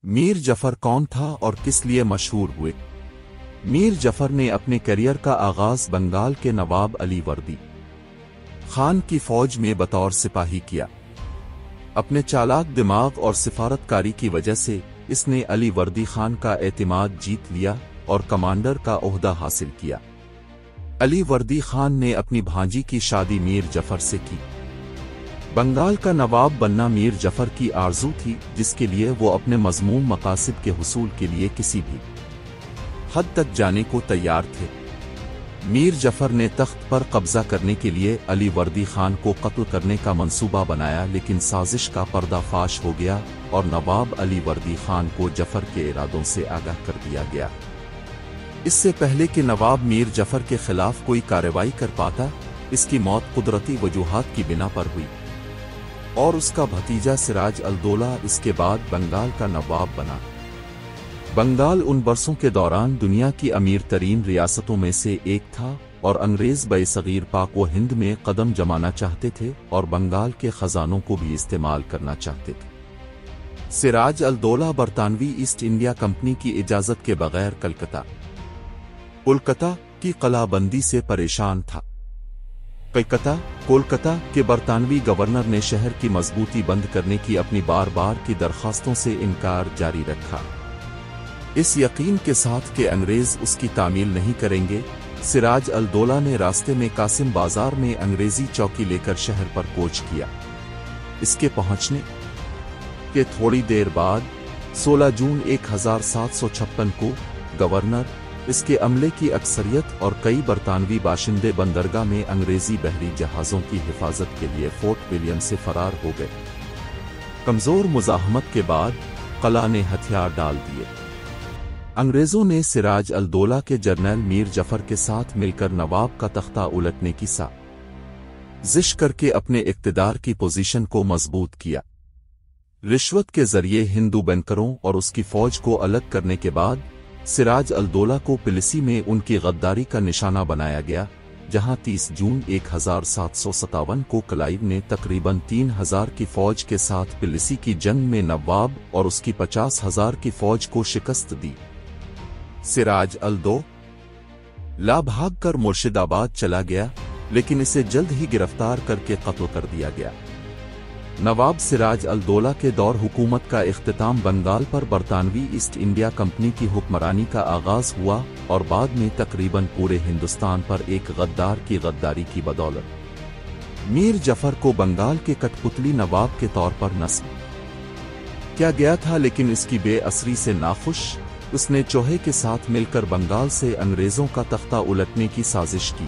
میر جعفر کون تھا اور کس لیے مشہور ہوئے؟ میر جعفر نے اپنے کیریئر کا آغاز بنگال کے نواب علی وردی خان کی فوج میں بطور سپاہی کیا۔ اپنے چالاک دماغ اور سفارتکاری کی وجہ سے اس نے علی وردی خان کا اعتماد جیت لیا اور کمانڈر کا عہدہ حاصل کیا۔ علی وردی خان نے اپنی بھانجی کی شادی میر جعفر سے کی۔ بنگال کا نواب بننا میر جعفر کی آرزو تھی، جس کے لیے وہ اپنے مذموم مقاصد کے حصول کے لیے کسی بھی حد تک جانے کو تیار تھے۔ میر جعفر نے تخت پر قبضہ کرنے کے لیے علی وردی خان کو قتل کرنے کا منصوبہ بنایا، لیکن سازش کا پردہ فاش ہو گیا اور نواب علی وردی خان کو جعفر کے ارادوں سے آگاہ کر دیا گیا۔ اس سے پہلے کہ نواب میر جعفر کے خلاف کوئی کارروائی کر پاتا، اس کی موت قدرتی وجوہات کی بنا پر ہوئی اور اس کا بھتیجا سراج الدولہ اس کے بعد بنگال کا نواب بنا۔ بنگال ان برسوں کے دوران دنیا کی امیر ترین ریاستوں میں سے ایک تھا اور انگریز برصغیر پاک و ہند میں قدم جمانا چاہتے تھے اور بنگال کے خزانوں کو بھی استعمال کرنا چاہتے تھے۔ سراج الدولہ برطانوی ایسٹ انڈیا کمپنی کی اجازت کے بغیر کولکتہ کی قلعہ بندی سے پریشان تھا۔ کولکتہ کے برطانوی گورنر نے شہر کی مضبوطی بند کرنے کی اپنی بار بار کی درخواستوں سے انکار جاری رکھا۔ اس یقین کے ساتھ کہ انگریز اس کی تعمیل نہیں کریں گے، سراج الدولہ نے راستے میں قاسم بازار میں انگریزی چوکی لے کر شہر پر کوچ کیا۔ اس کے پہنچنے کے تھوڑی دیر بعد 16 جون 1756 کو گورنر، اس کے عملے کی اکثریت اور کئی برطانوی باشندے بندرگاہ میں انگریزی بحری جہازوں کی حفاظت کے لیے فورٹ ولیم سے فرار ہو گئے۔ کمزور مزاحمت کے بعد قلعہ نے ہتھیار ڈال دیے۔ انگریزوں نے سراج الدولہ کے جنرل میر جعفر کے ساتھ مل کر نواب کا تختہ الٹنے کی سازش کر کے اپنے اقتدار کی پوزیشن کو مضبوط کیا۔ رشوت کے ذریعے ہندو بینکروں اور اس کی فوج کو الگ کرنے کے بعد سراج الدولہ کو پلیسی میں ان کی غداری کا نشانہ بنایا گیا، جہاں 30 جون 1757 کو کلائیو نے تقریباً 3000 کی فوج کے ساتھ پلیسی کی جنگ میں نواب اور اس کی 50,000 کی فوج کو شکست دی۔ سراج الدولہ بھاگ کر مرشد آباد چلا گیا، لیکن اسے جلد ہی گرفتار کر کے قتل کر دیا گیا۔ نواب سراج الدولہ کے دور حکومت کا اختتام بنگال پر برطانوی ایسٹ انڈیا کمپنی کی حکمرانی کا آغاز ہوا اور بعد میں تقریباً پورے ہندوستان پر ایک غدار کی غداری کی بدولت میر جعفر کو بنگال کے کٹ پتلی نواب کے طور پر نصب کیا گیا تھا، لیکن اس کی بے اثری سے ناخوش اس نے چوہے کے ساتھ مل کر بنگال سے انگریزوں کا تختہ الٹنے کی سازش کی۔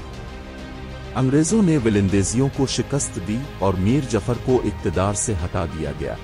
انگریزوں نے ولندیزیوں کو شکست دی اور میر جعفر کو اقتدار سے ہٹا دیا گیا۔